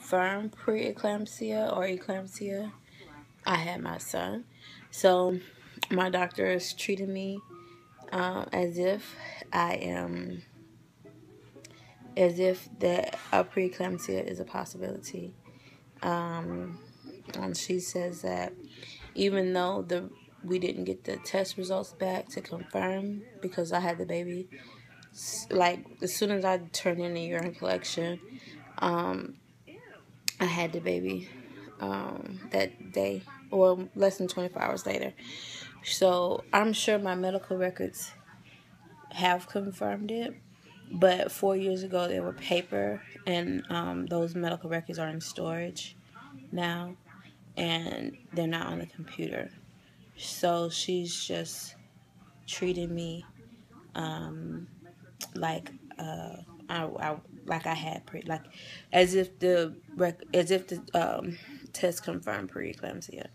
confirm preeclampsia or eclampsia, I had my son. So my doctor is treating me as if I am, as if that a preeclampsia is a possibility. And she says that even though we didn't get the test results back to confirm, because I had the baby, like as soon as I turned in the urine collection, I had the baby that day, or less than 24 hours later. So I'm sure my medical records have confirmed it, but 4 years ago they were paper, and those medical records are in storage now, and they're not on the computer. So she's just treating me like like I had like as if the test confirmed preeclampsia,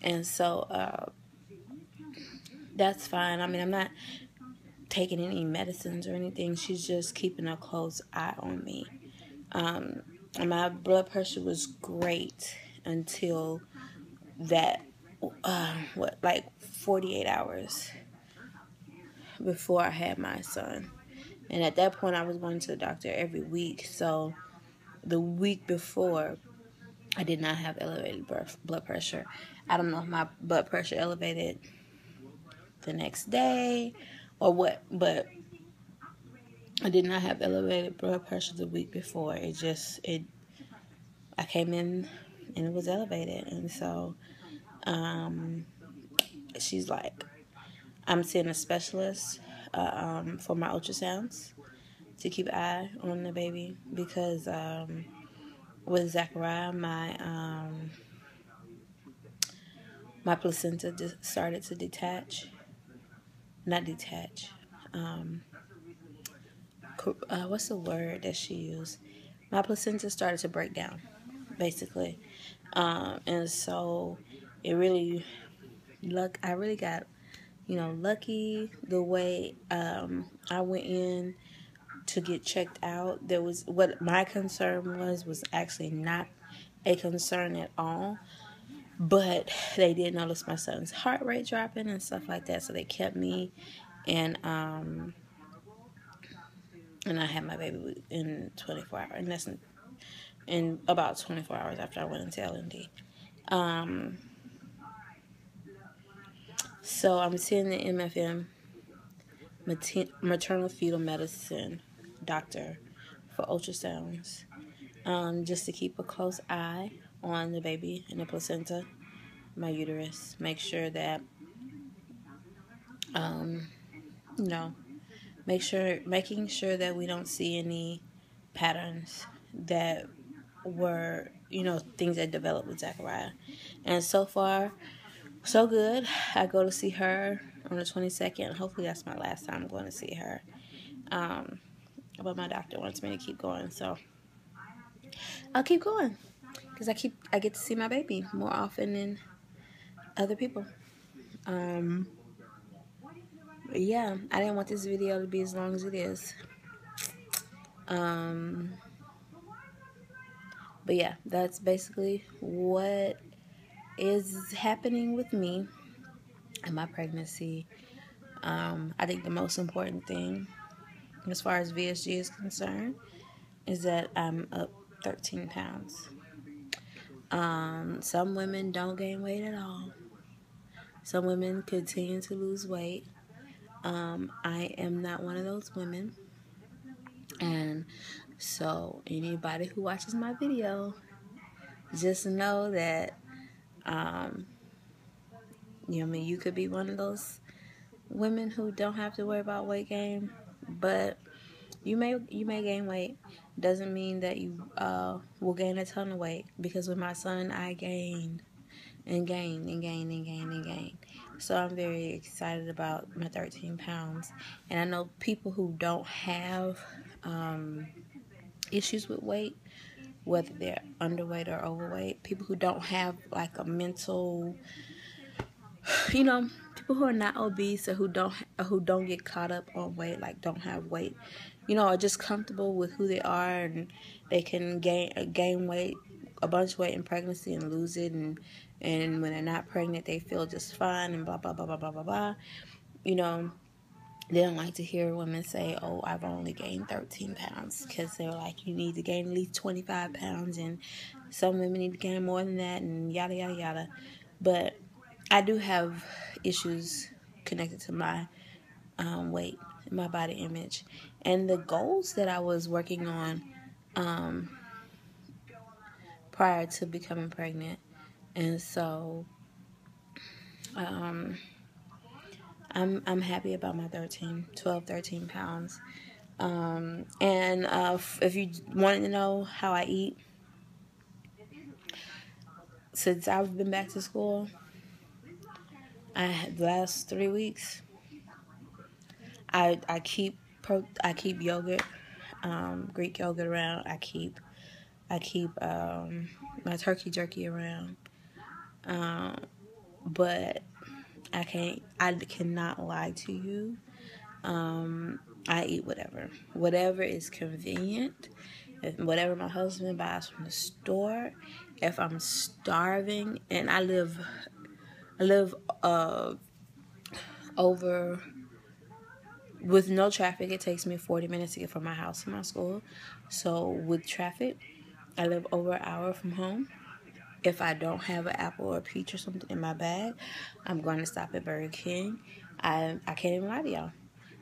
and so that's fine. I mean, I'm not taking any medicines or anything. She's just keeping a close eye on me. My blood pressure was great until that like 48 hours before I had my son. And at that point, I was going to the doctor every week. So the week before, I did not have elevated blood pressure. I don't know if my blood pressure elevated the next day or what, but I did not have elevated blood pressure the week before. I came in and it was elevated. And so she's like, I'm seeing a specialist for my ultrasounds to keep an eye on the baby, because with Zachariah, my placenta started to detach. Not detach. What's the word that she used? My placenta started to break down, basically, and so it really I really got lucky the way I went in to get checked out. There was, what my concern was actually not a concern at all, but they did notice my son's heart rate dropping and stuff like that, so they kept me, and I had my baby in 24 hours, and that's in about 24 hours after I went into L&D. So I'm seeing the MFM, maternal fetal medicine doctor, for ultrasounds, just to keep a close eye on the baby and the placenta, my uterus. Make sure that, making sure that we don't see any patterns that were, things that developed with Zachariah. And so far, so good. I go to see her on the 22nd. Hopefully that's my last time I'm going to see her. But my doctor wants me to keep going, so I'll keep going, because I get to see my baby more often than other people. Yeah, I didn't want this video to be as long as it is. But yeah, that's basically what is happening with me and my pregnancy. I think the most important thing, as far as VSG is concerned, is that I'm up 13 pounds. Some women don't gain weight at all. Some women continue to lose weight. I am not one of those women. And so anybody who watches my video, just know that, you could be one of those women who don't have to worry about weight gain, but you may gain weight. Doesn't mean that you will gain a ton of weight, because with my son, I gained and gained and gained and gained and gained. So I'm very excited about my 13 pounds. And I know people who don't have issues with weight, whether they're underweight or overweight, people who don't have like a mental, people who are not obese, or who don't get caught up on weight, like don't have weight, are just comfortable with who they are, and they can gain weight a bunch of weight in pregnancy and lose it, and when they're not pregnant, they feel just fine and blah, blah, blah, blah, blah, blah, blah. You know, they don't like to hear women say, oh, I've only gained 13 pounds, because they're like, you need to gain at least 25 pounds, and some women need to gain more than that, and yada, yada, yada. But I do have issues connected to my weight, my body image, and the goals that I was working on prior to becoming pregnant. And so I'm happy about my 13 pounds. And if you wanted to know how I eat, since I've been back to school, the last 3 weeks, I keep yogurt, Greek yogurt around. I keep my turkey jerky around. But I cannot lie to you. I eat whatever is convenient. Whatever my husband buys from the store. If I'm starving, and I live over, with no traffic, it takes me 40 minutes to get from my house to my school. So with traffic, I live over an hour from home. If I don't have an apple or a peach or something in my bag, I'm going to stop at Burger King. I can't even lie to y'all.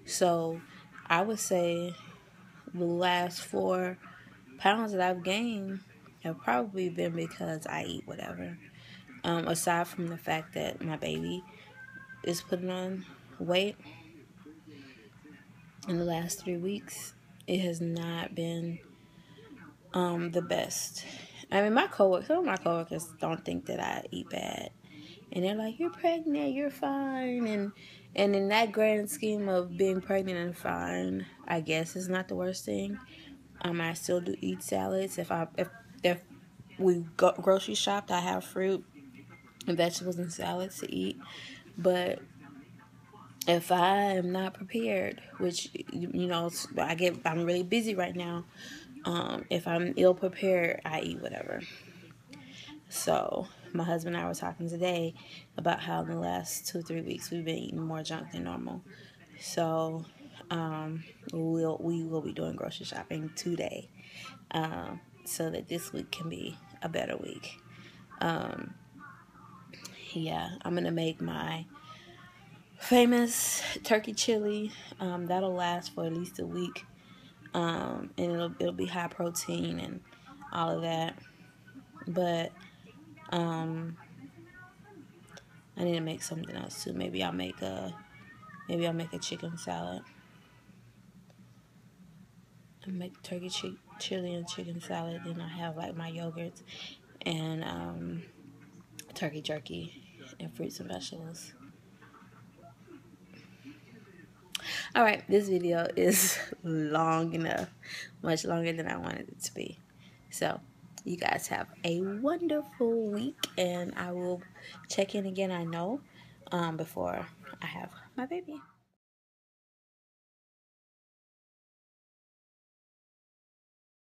So I would say the last 4 pounds that I've gained have probably been because I eat whatever. Aside from the fact that my baby is putting on weight in the last 3 weeks, it has not been the best. I mean, some of my coworkers don't think that I eat bad, and they're like, "You're pregnant, you're fine," and in that grand scheme of being pregnant and fine, I guess it's not the worst thing. I still do eat salads. If we go grocery shopped, I have fruit and vegetables and salads to eat. But if I am not prepared, which, you know, I'm really busy right now. If I'm ill prepared, I eat whatever. So my husband and I were talking today about how in the last 2-3 weeks we've been eating more junk than normal. So we will be doing grocery shopping today, so that this week can be a better week. Yeah, I'm gonna make my famous turkey chili. That'll last for at least a week, and it'll be high protein and all of that. But I need to make something else too. Maybe I'll make a chicken salad. I make turkey chili and chicken salad. Then I have like my yogurts and turkey jerky and fruits and vegetables. Alright, this video is long enough. Much longer than I wanted it to be. So, you guys have a wonderful week, and I will check in again, I know, before I have my baby.